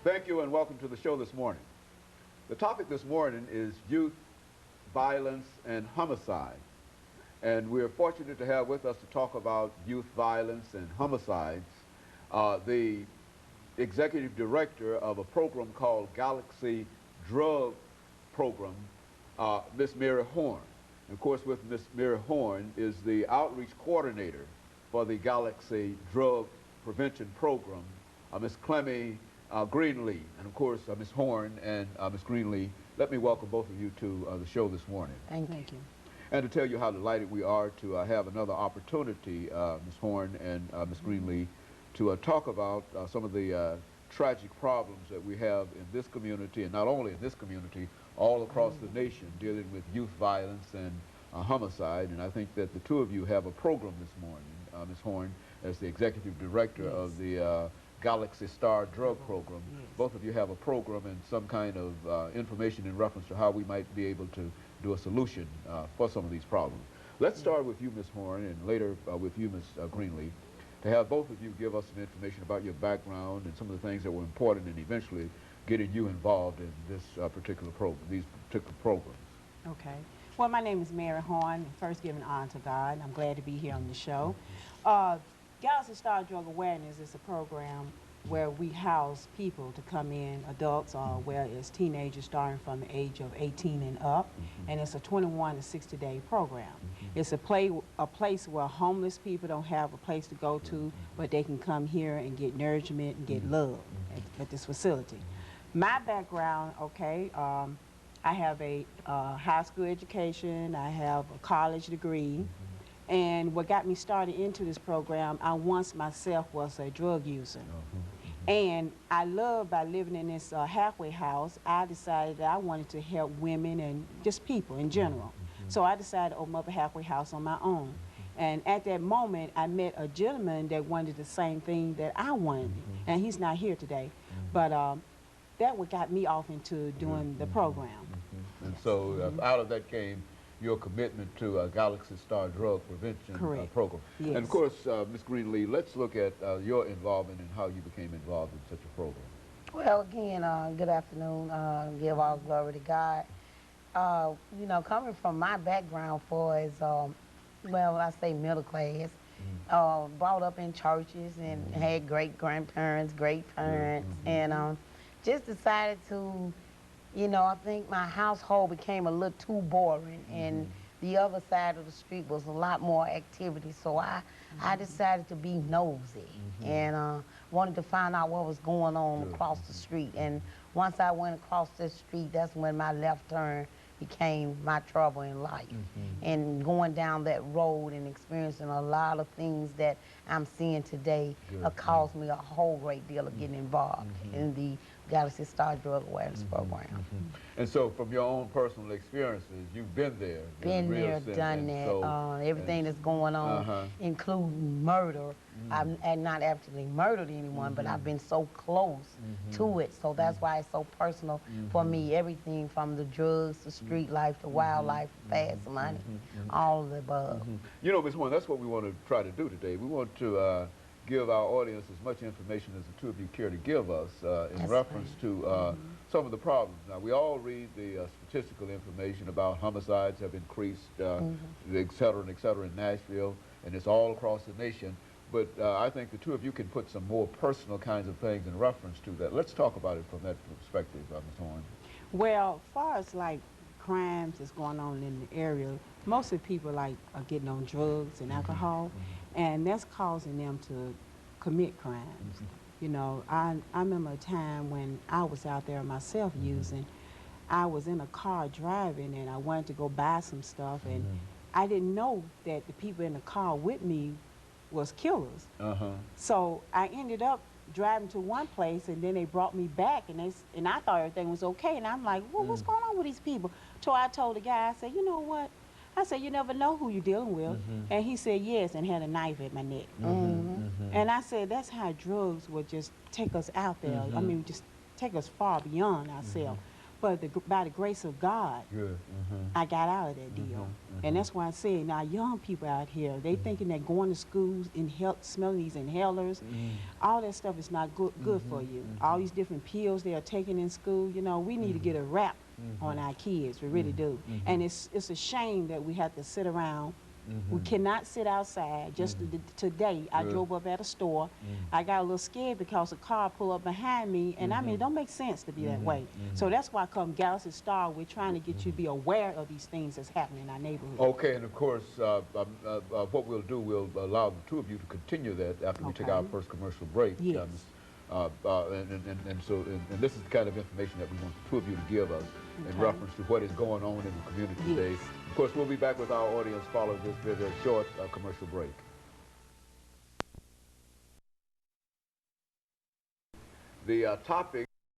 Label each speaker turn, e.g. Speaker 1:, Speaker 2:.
Speaker 1: Thank you and welcome to the show this morning. The topic this morning is youth violence and homicide. And we're fortunate to have with us to talk about youth violence and homicides the executive director of a program called Galaxy Drug Program, Miss MHorn. And of course, with Miss MHorn is the outreach coordinator for the Galaxy Drug Prevention Program, Miss CGreenlee. And of course, Miss Horn and Miss CGreenlee, let me welcome both of you to the show this morning.
Speaker 2: Thank you.
Speaker 1: And to tell you how delighted we are to have another opportunity, Ms. Horn and Ms. CGreenlee, to talk about some of the tragic problems that we have in this community, and not only in this community, all across the nation, dealing with youth violence and homicide. And I think that the two of you have a program this morning, Ms. Horn, as the executive director of the Galaxy Star Drug Program. Both of you have a program and some kind of information in reference to how we might be able to do a solution for some of these problems. Let's start with you, Ms. Horn, and later with you, Ms. CGreenlee, to have both of you give us some information about your background and some of the things that were important in eventually getting you involved in this particular program, these particular programs.
Speaker 2: Okay. Well, my name is MHorn. First, giving honor to God. I'm glad to be here on the show. Galaxy Star Drug Awareness is a program where we house people to come in, adults or where it's teenagers starting from the age of 18 and up, and it's a 21 to 60-day program. It's a place where homeless people don't have a place to go to, but they can come here and get nourishment and get love at this facility. My background, okay, I have a high school education, I have a college degree, and what got me started into this program, I once myself was a drug user. And I love, by living in this halfway house, I decided that I wanted to help women and just people in general. So I decided to open up a halfway house on my own. And at that moment, I met a gentleman that wanted the same thing that I wanted, and he's not here today. But that what got me off into doing the program.
Speaker 1: And so out of that came your commitment to a Galaxy Star Drug Prevention Program.
Speaker 2: Yes.
Speaker 1: And of course, Ms. CGreenlee, let's look at your involvement and how you became involved in such a program.
Speaker 3: Well, again, good afternoon. Give all glory to God. You know, coming from my background for is, well, I say middle class, brought up in churches and had great grandparents, great parents, and just decided to, you know, I think my household became a little too boring, and the other side of the street was a lot more activity. So I decided to be nosy and wanted to find out what was going on across the street. And once I went across the street, that's when my left turn became my trouble in life. And going down that road and experiencing a lot of things that I'm seeing today caused me a whole great deal of getting involved in the Galaxy Star Drug Awareness Program.
Speaker 1: And so from your own personal experiences, you've been there.
Speaker 3: Been there, done that. So, everything that's going on, including murder. I've not actually murdered anyone, but I've been so close to it. So that's why it's so personal for me. Everything from the drugs, the street life, the wildlife, fast money, all of the above.
Speaker 1: You know, Ms. Horn, that's what we want to try to do today. We want to give our audience as much information as the two of you care to give us in reference to some of the problems. Now, we all read the statistical information about homicides have increased, et cetera, in Nashville, and it's all across the nation. But I think the two of you can put some more personal kinds of things in reference to that. Let's talk about it from that perspective, Ms. Horn.
Speaker 2: Well, as far as like crimes that's going on in the area, most of the people are getting on drugs and alcohol, and that's causing them to commit crimes. You know, I remember a time when I was out there myself using. I was in a car driving, and I wanted to go buy some stuff, and I didn't know that the people in the car with me was killers. So I ended up driving to one place, and then they brought me back, and I thought everything was okay, and I'm like, well, what's going on with these people? So I told the guy, I said, you know what? I said, you never know who you're dealing with. And he said, yes, and had a knife at my neck. And I said, that's how drugs would just take us out there. I mean, just take us far beyond ourselves. but by the grace of God,
Speaker 1: Good.
Speaker 2: I got out of that deal. And that's why I say now young people out here, they thinking that going to schools, smelling these inhalers, all that stuff is not good for you. All these different pills they are taking in school, you know, we need to get a wrap on our kids, we really do. And it's a shame that we have to sit around. We cannot sit outside. Just today, I drove up at a store. I got a little scared because a car pulled up behind me, and I mean, it don't make sense to be that way. So that's why come Galaxy Star, we're trying to get you to be aware of these things that's happening in our neighborhood.
Speaker 1: Okay, and of course, what we'll do, we'll allow the two of you to continue that after we take our first commercial break.
Speaker 2: Yes.
Speaker 1: And this is the kind of information that we want the two of you to give us in reference to what is going on in the community today. Of course, we'll be back with our audience following this very, very short commercial break. The topic